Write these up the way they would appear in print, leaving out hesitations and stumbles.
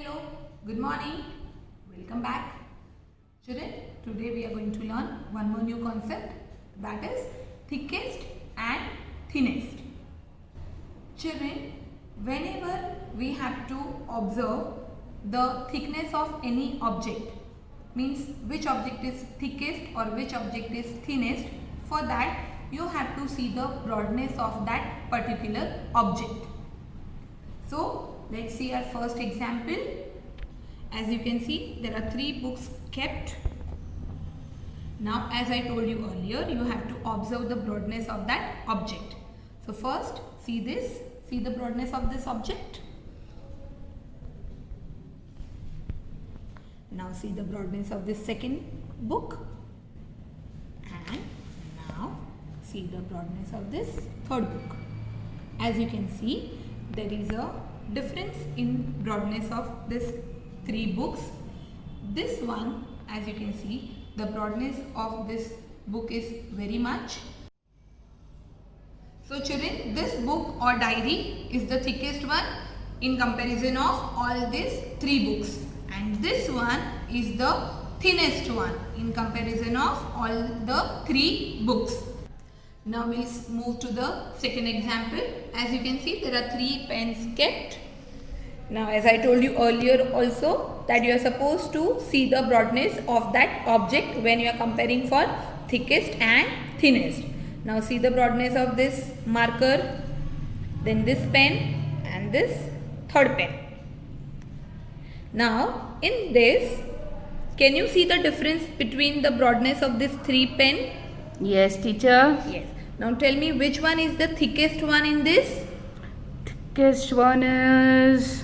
Hello, good morning. Welcome back. Children, today we are going to learn one more new concept, that is thickest and thinnest. Children, whenever we have to observe the thickness of any object, means which object is thickest or which object is thinnest, for that you have to see the broadness of that particular object. So let's see our first example. As you can see, there are 3 books kept. Now, as I told you earlier, you have to observe the broadness of that object. So first, see this. See the broadness of this object. Now see the broadness of this second book. And now see the broadness of this third book. As you can see, there is a difference in broadness of this 3 books. This one, as you can see, the broadness of this book is very much. So children, this book or diary is the thickest one in comparison of all these 3 books, and this one is the thinnest one in comparison of all the 3 books. Now we'll move to the second example. As you can see, there are 3 pens kept. Now, as I told you earlier also, that you are supposed to see the broadness of that object when you are comparing for thickest and thinnest. Now see the broadness of this marker, then this pen and this third pen. Now in this, can you see the difference between the broadness of this 3 pen? Yes, teacher. Yes. Now tell me which one is the thickest one in this? Thickest one is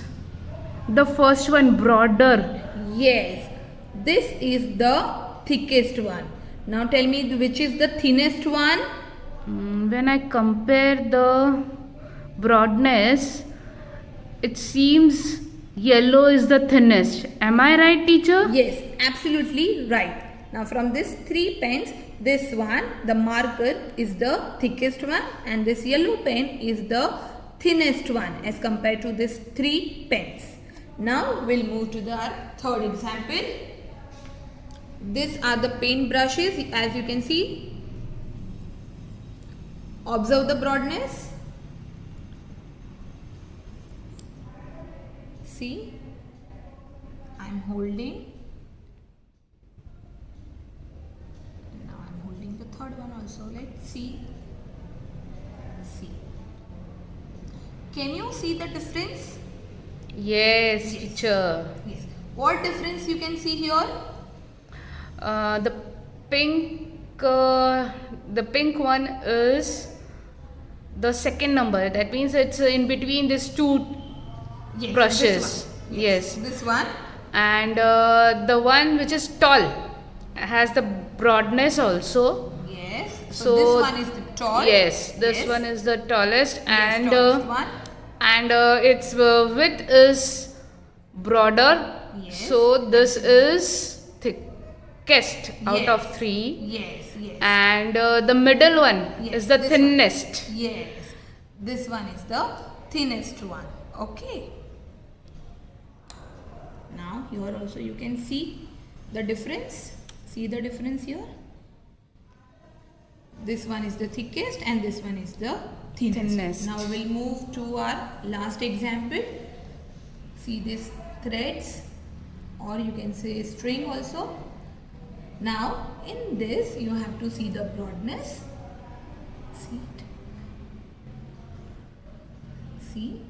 the first one, broader. Yes. This is the thickest one. Now tell me which is the thinnest one? When I compare the broadness, it seems yellow is the thinnest. Am I right, teacher? Yes, absolutely right. Now from these 3 pens, this one, the marker, is the thickest one, and this yellow pen is the thinnest one as compared to these 3 pens. Now we'll move to our third example. These are the paint brushes. As you can see, observe the broadness. See, I'm holding. Now I'm holding the third one also. Let's see. See. Can you see the difference? Yes, teacher. Yes. What difference you can see here? The pink one is the second number. That means it's in between these 2 Yes, brushes. this one. Yes. This one. And the one which is tall has the broadness also. Yes. So, So this one is the tall. Yes, this one is the tallest, and tallest one. its width is broader. Yes. So this is thickest out Yes. of 3. Yes, yes. And the middle one Yes, is the this thinnest. Yes. This one is the thinnest one. Okay. Now here also you can see the difference. See the difference here? This one is the thickest and this one is the thinnest. Now we'll move to our last example. See these threads, or you can say string also. Now in this you have to see the broadness. See it. See.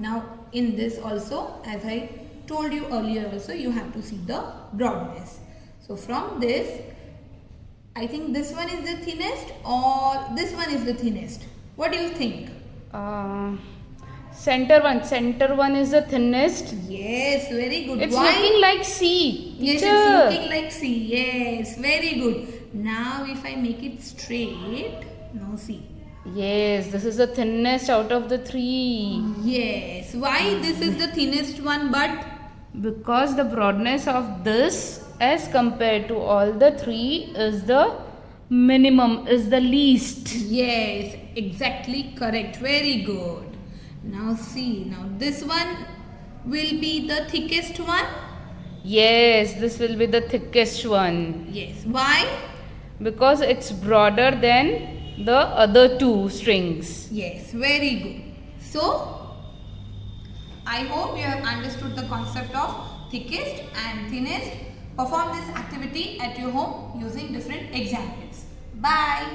Now in this also, as I told you earlier also, you have to see the broadness. So from this, I think this one is the thinnest or this one is the thinnest. What do you think? Center one is the thinnest. Yes, very good. It's Why? looking like C. Yes, teacher. it's looking like C. Yes, very good. Now if I make it straight, now see. Yes, this is the thinnest out of the 3. Yes. Why this is the thinnest one, but? Because the broadness of this as compared to all the 3 is the minimum, is the least. Yes, exactly correct. Very good. Now see, now this one will be the thickest one. Yes, this will be the thickest one. Yes. Why? Because it's broader than the other two strings. Yes, very good. So, I hope you have understood the concept of thickest and thinnest. Perform this activity at your home using different examples. Bye.